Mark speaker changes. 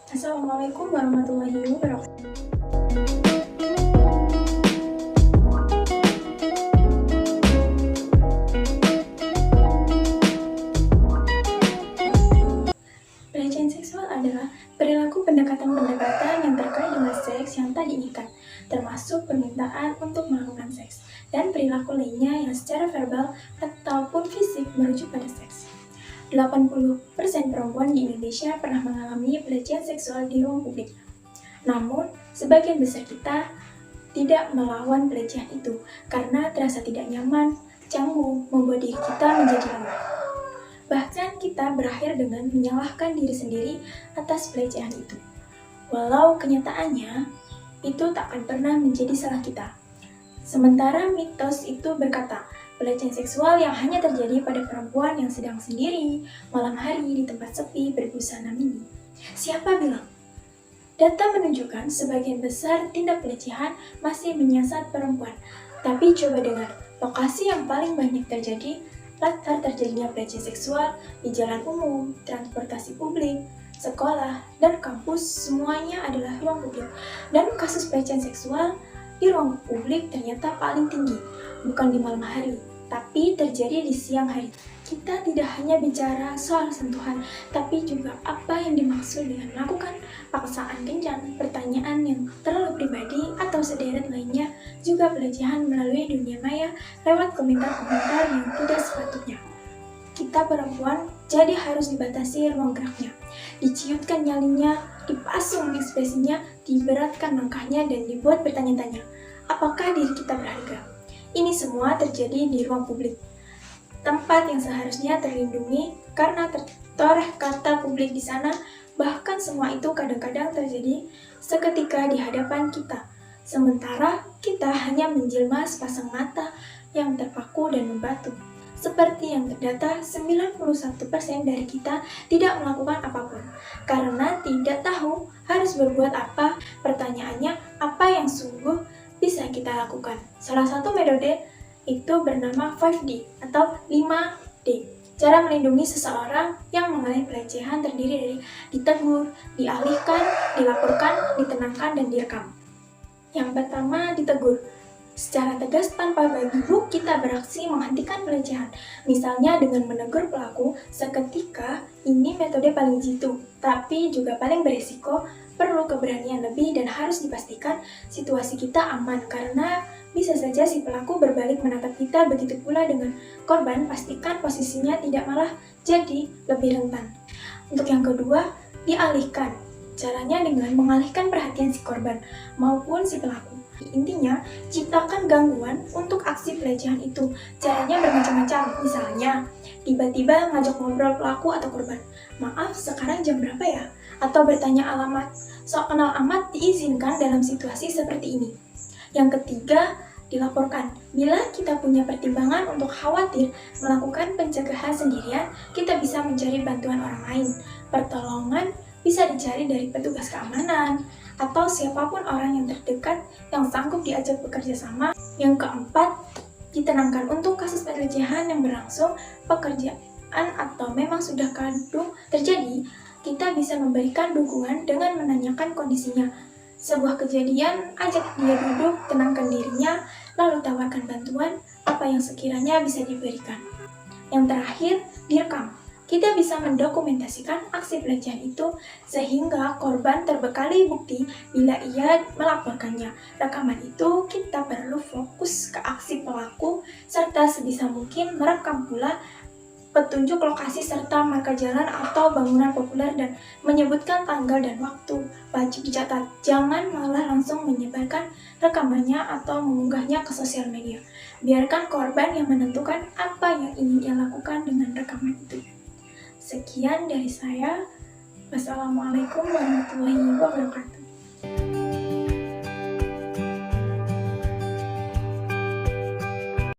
Speaker 1: Assalamualaikum warahmatullahi wabarakatuh. Pelecehan seksual adalah perilaku pendekatan-pendekatan yang terkait dengan seks yang tak diinginkan, termasuk permintaan untuk melakukan seks, dan perilaku lainnya yang secara verbal ataupun fisik merujuk pada seks. 80% perempuan di Indonesia pernah mengalami pelecehan seksual di ruang publik. Namun, sebagian besar kita tidak melawan pelecehan itu karena terasa tidak nyaman, canggung, membuat diri kita menjadi lemah. Bahkan kita berakhir dengan menyalahkan diri sendiri atas pelecehan itu. Walau kenyataannya, itu tak akan pernah menjadi salah kita. Sementara mitos itu berkata, pelecehan seksual yang hanya terjadi pada perempuan yang sedang sendiri, malam hari di tempat sepi berbusana mini. Siapa bilang? Data menunjukkan sebagian besar tindak pelecehan masih menyasar perempuan. Tapi coba dengar, lokasi yang paling banyak terjadi latar terjadinya pelecehan seksual di jalan umum, transportasi publik, sekolah, dan kampus semuanya adalah ruang publik. Dan kasus pelecehan seksual di ruang publik ternyata paling tinggi, bukan di malam hari, tapi terjadi di siang hari. Kita tidak hanya bicara soal sentuhan, tapi juga apa yang dimaksud dengan melakukan paksaan kencan, pertanyaan yang terlalu pribadi, atau sederet lainnya, juga pelecehan melalui dunia maya lewat komentar-komentar yang tidak sepatutnya. Kita perempuan jadi harus dibatasi ruang geraknya, diciutkan nyalinya, dipasung ekspresinya, diberatkan langkahnya, dan dibuat bertanya-tanya, apakah diri kita berharga? Ini semua terjadi di ruang publik, tempat yang seharusnya terlindungi karena tertoreh kata publik di sana. Bahkan semua itu kadang-kadang terjadi seketika di hadapan kita. Sementara kita hanya menjelma sepasang mata yang terpaku dan membatu. Seperti yang terdata, 91% dari kita tidak melakukan apapun karena tidak tahu harus berbuat apa. Pertanyaannya, apa yang sungguh bisa kita lakukan? Salah satu metode itu bernama 5D atau 5D. Cara melindungi seseorang yang mengalami pelecehan terdiri dari ditegur, dialihkan, dilaporkan, ditenangkan, dan direkam. Yang pertama, ditegur. Secara tegas tanpa bagi kita beraksi menghentikan pelecehan. Misalnya dengan menegur pelaku seketika, ini metode paling jitu, tapi juga paling beresiko, perlu keberanian lebih dan harus dipastikan situasi kita aman karena bisa saja si pelaku berbalik menatap kita, begitu pula dengan korban, pastikan posisinya tidak malah jadi lebih rentan. Untuk yang kedua, dialihkan. Caranya dengan mengalihkan perhatian si korban maupun si pelaku. Intinya, ciptakan gangguan untuk aksi pelecehan itu. Caranya bermacam-macam, misalnya tiba-tiba ngajak ngobrol pelaku atau korban. Maaf, sekarang jam berapa ya? Atau bertanya alamat. Sok kenal amat diizinkan dalam situasi seperti ini. Yang ketiga, dilaporkan. Bila kita punya pertimbangan untuk khawatir melakukan pencegahan sendirian, kita bisa mencari bantuan orang lain. Pertolongan bisa dicari dari petugas keamanan atau siapapun orang yang terdekat yang sanggup diajak bekerja sama. Yang keempat, ditenangkan. Untuk kasus pelecehan yang berlangsung pekerjaan atau memang sudah kadung terjadi, kita bisa memberikan dukungan dengan menanyakan kondisinya. Sebuah kejadian, ajak dia duduk, tenangkan dirinya, lalu tawarkan bantuan apa yang sekiranya bisa diberikan. Yang terakhir, direkam. Kita bisa mendokumentasikan aksi pelecehan itu sehingga korban terbekali bukti bila ia melaporkannya. Rekaman itu kita perlu fokus ke aksi pelaku serta sebisa mungkin merekam pula petunjuk lokasi serta marka jalan atau bangunan populer dan menyebutkan tanggal dan waktu. Wajib dicatat, jangan malah langsung menyebarkan rekamannya atau mengunggahnya ke sosial media. Biarkan korban yang menentukan apa yang ingin ia lakukan dengan rekaman itu. Sekian dari saya. Wassalamualaikum warahmatullahi wabarakatuh.